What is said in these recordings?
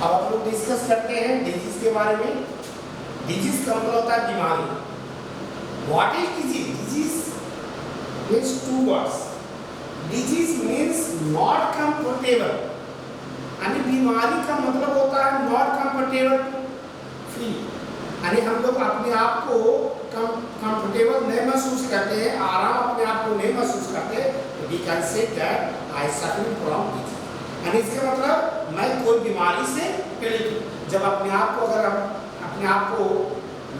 अब आप लोग डिस्कस करते हैं डिजीज के बारे में। डिजीज का मतलब होता है बीमारी। What is disease? Disease means two words. Disease means not comfortable, यानी बीमारी का मतलब होता है नॉट कंफर्टेबल फील, यानी हम लोग अपने आप को कंफर्टेबल नहीं महसूस करते हैं, आराम अपने आप को नहीं महसूस करते, we can say that I suffering from disease. यानी इसका मतलब मैं कोई बीमारी से पीड़ित हूँ। जब अपने आप को अगर हम अपने आप को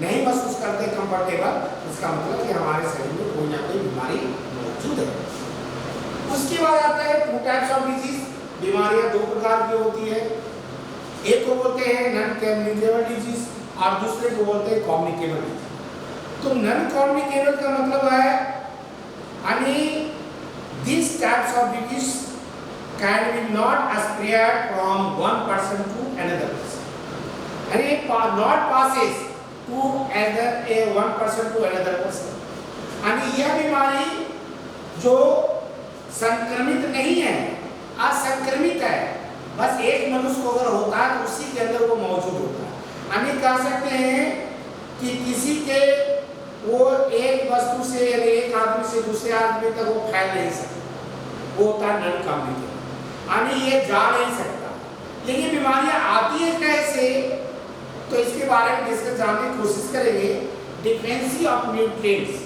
नहीं महसूस करते कंफर्टेबल, इसका मतलब कि हमारे शरीर में कोई ना कोई बीमारी मौजूद है। उसके बाद आता है टू टाइप्स ऑफ डिजीज। बीमारियां दो प्रकार की होती है, एक को बोलते हैं नॉन कम्युनिकेबल डिजीज और दूसरे को बोलते हैं कम्युनिकेबल डिजीज। तो नॉन कम्युनिकेबल का मतलब है यानी this types of disease can be not spread from one person to another person, यानी not passes to other a one person to another person. यानी यह बीमारी जो संक्रमित नहीं है, असंक्रमित है, बस एक मनुष्य को अगर होता है तो उसी के अंदर वो मौजूद होता है। यानी कह सकते हैं कि किसी के वो एक वस्तु से या एक आदमी से दूसरे आदमी तक वो फैल नहीं सकता, वो होता है नॉन कम्युनिकेबल, यानी ये जा नहीं सकता। लेकिन बीमारियां आती है कैसे, तो इसके बारे में डिस्कस जानने की कोशिश करेंगे। डिफेंसी ऑफ न्यूट्रिएंट्स,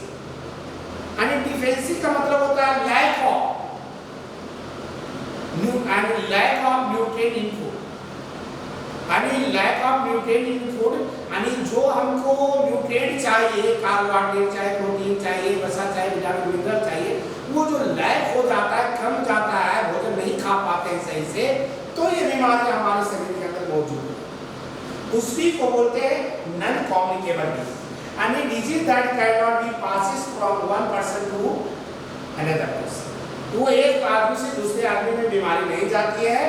यानी डिफेंसी का मतलब होता है lack of nutrient in food, यानी lack of nutrient in food, यानी जो हमको न्यूट्रिएंट चाहिए, कार्बोहाइड्रेट चाहिए, प्रोटीन चाहिए, वसा चाहिए, विटामिन मिनरल चाहिए, वो जो लैक हो जाता है, कम जाता है, भोजन नहीं खा पाते हैं सही से, तो ये बीमारी हमारे शरीर के अंदर मौजूद है। उसी को बोलते हैं नॉन कम्युनिकेबल डिजीज, यानी disease that can not be passes from one person to another person. वो एक आदमी से दूसरे आदमी में बीमारी नहीं जाती है।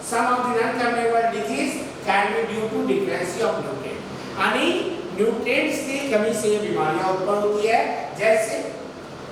Some of the non communicable disease can be due to deficiency of nutrient, यानी न्यूट्रिएंट्स की कमी से ये बीमारियां उत्पन्न होती है। जैसे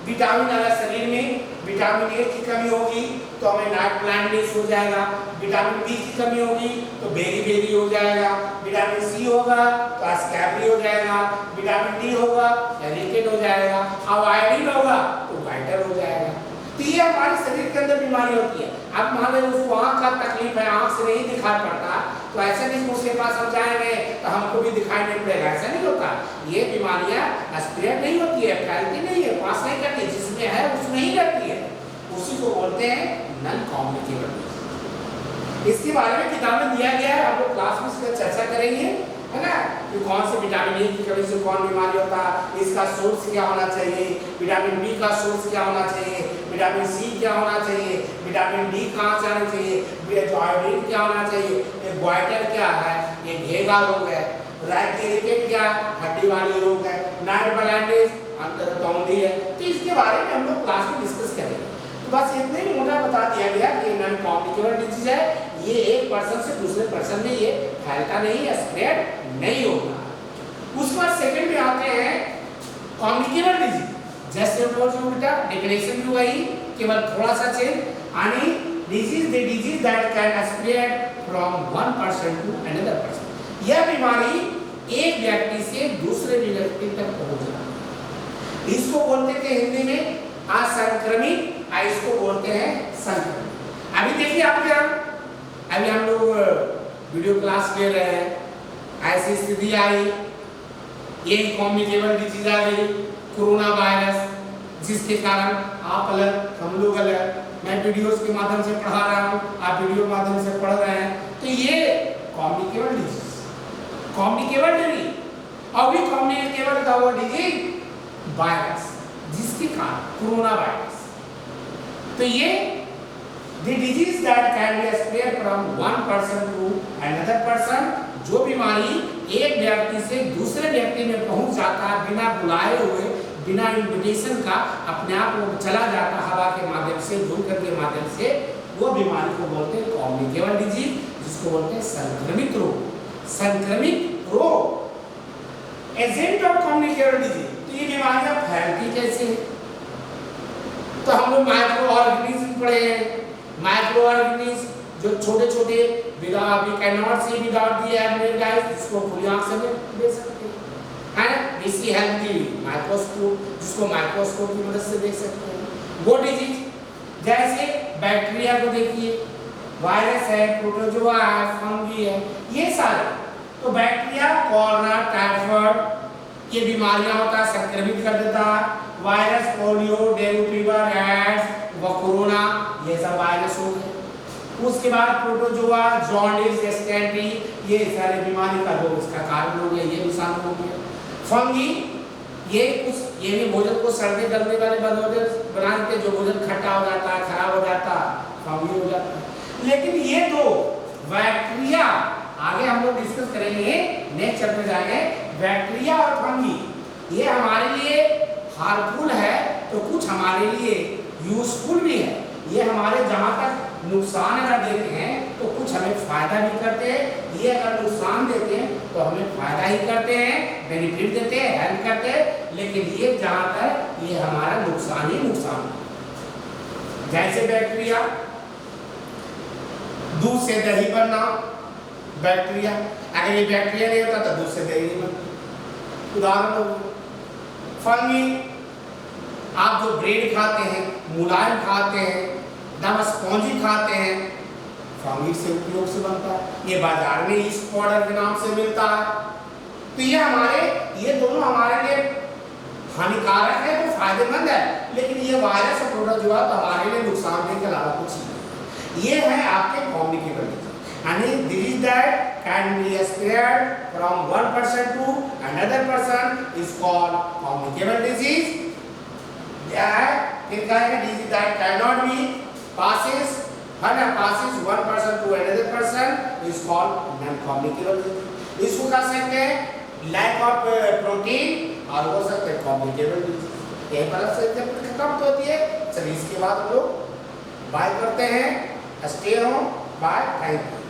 विटामिन अगर शरीर में विटामिन ए की कमी होगी तो हमें नाइट ब्लाइंडनेस हो जाएगा, विटामिन बी की कमी होगी तो बेरी हो जाएगा, विटामिन सी होगा तो स्कैबी हो जाएगा, विटामिन डी होगा तो रिकेट हो जाएगा, और आयोडीन होगा तो वाइटर हो जाएगा। तो ये हमारे शरीर के अंदर बीमारी होती है। अब मान लो उसको आँख का तकलीफ है, आँख से नहीं दिखाई पड़ता, तो ऐसे नहीं उसके पास हम जाएंगे तो हमको भी दिखाई नहीं पड़ेगा, ऐसा नहीं होता। ये बीमारियां स्प्रेड नहीं होती है, फैलती नहीं है, पास नहीं करती, जिसमें है उसमें ही रहती है, उसी को बोलते हैं नॉन कम्युनिकेबल डिजीज। इसके बारे में किताब में दिया गया है, हम लोग क्लास में इसका चर्चा करेंगे, है ना, कि कौन से विटामिन ए की कमी से कौन बीमारी होता है, इसका सोर्स क्या होना चाहिए, विटामिन बी का सोर्स क्या होना चाहिए, विटामिन सी क्या होना चाहिए, विटामिन डी कहाँ से आना चाहिए, जो आयोडीन क्या होना चाहिए, ये ग्वाइटर क्या है, ये घेगा रोग है, राइकेट क्या हड्डी वाली रोग है, नाइट ब्लाइंडनेस अंतरतौंधी है। तो इसके बारे में हम लोग क्लास में डिस्कस करेंगे। तो बस इतने ही मोटा बता दिया गया कि नॉन कम्युनिकेबल डिजीज है, ये एक पर्सन से दूसरे पर्सन में ये फैलता नहीं है, स्प्रेड नहीं होगा। उसके बाद सेकंड में आते हैं कम्युनिकेबल डिजीज। जैसे बोल जो बेटा डेफिनेशन भी वही, केवल थोड़ा सा चेंज, यानी disease the disease that can spread from one person to another person. यह बीमारी एक व्यक्ति से दूसरे व्यक्ति तक पहुंच जाती है, इसको बोलते थे हिंदी में असंक्रमित, इसको बोलते हैं संक्रमित। अभी देखिए आप क्या, अभी हम लोग वीडियो क्लास ले रहे हैं, ऐसी स्थिति आई, ये कम्युनिकेबल डिजीज आ गई, कोरोना वायरस, जिसके कारण आप अलग, हम लोग अलग, मैं वीडियोस के माध्यम से पढ़ा रहा हूँ, आप वीडियो माध्यम से पढ़ रहे हैं, तो ये कम्युनिकेबल डिजीज, कम्युनिकेबल डिजीज, और भी कम्युनिकेबल का वो डिजीज वायरस, जिसके कारण कोरोना वायरस। तो ये the disease that can be spread from one person to another person, जो बीमारी एक व्यक्ति से दूसरे व्यक्ति में पहुंच जाता है बिना बुलाए हुए, बिना इन्विटेशन का, अपने आप वो चला जाता हवा के माध्यम से, धूलकण के माध्यम से, वो बीमारी को बोलते हैं कम्युनिकेबल डिजीज, जिसको बोलते हैं संक्रमित रोग। संक्रमित रोग एजेंट ऑफ कम्युनिकेबल डिजीज। तो ये बीमारियां फैलती कैसे है, तो हम लोग माइक्रो ऑर्गेनिज्म पढ़े हैं। माइक्रो ऑर्गेनिज्म जो छोटे छोटे without we can not see without the admit guys, इसको खुली आंख से देख सकते हैं, है we see help the microscope, जिसको माइक्रोस्कोप की मदद से देख सकते हैं। वो डिजीज जैसे बैक्टीरिया को देखिए, वायरस है, प्रोटोजोआ है, फंगी है, ये सारे। तो बैक्टीरिया कॉलरा, टाइफाइड ये बीमारियां होता है, संक्रमित कर देता है। Virus polio, dengue fever, AIDS व कोरोना, ये सब वायरस हो गए। उसके बाद प्रोटोजोआ, जॉन्डिस, डिसेंट्री, ये सारे बीमारी का जो उसका कारण हो गया, ये नुकसान हो गया। फंगी ये कुछ ये भी भोजन को सड़ने गलने वाले बना देते, जो भोजन खट्टा हो जाता है, खराब हो जाता है, फंगी हो जाता है। लेकिन ये दो बैक्टीरिया आगे हम लोग डिस्कस करेंगे, नेक्स्ट चैप्टर में जाएंगे। बैक्टीरिया और फंगी ये हमारे लिए हार्मफुल है तो कुछ हमारे लिए यूजफुल भी है। ये हमारे जहाँ तक नुकसान अगर देते हैं तो कुछ हमें फायदा भी करते हैं, ये अगर नुकसान देते हैं तो हमें फायदा ही करते हैं, बेनिफिट देते हैं, हेल्प करते हैं। लेकिन ये जहाँ तक ये हमारा नुकसान ही नुकसान है। जैसे बैक्टीरिया, दूध से दही बनना, बैक्टीरिया, अगर ये बैक्टीरिया नहीं होता तो दूध से दही नहीं बनता। उदाहरण हो। फंगी, आप जो ब्रेड खाते हैं, मुलायम खाते हैं, एकदम स्पॉन्जी खाते हैं, फंगी से उपयोग से बनता है। ये बाजार में ईस्ट पाउडर के नाम से मिलता है। तो ये दोनों हमारे लिए हानिकारक है तो फायदेमंद है, लेकिन ये वायरस और प्रोटोजोआ तो हमारे लिए नुकसानदेह के अलावा कुछ नहीं। ये है आपके कम्युनिकेबल डिजीज, यानी disease that can be spread from one person to another person is called communicable disease. क्या है? इनका है disease that can not be passes one person to another person is called non-communicable disease। इसको कह सकते हैं lack of protein और हो सकते हैं कम्युनिकेबल डिजीज। यही पर से खत्म होती है। चलिए इसके बाद हम लोग बाय करते हैं। Stay home, bye, thank you.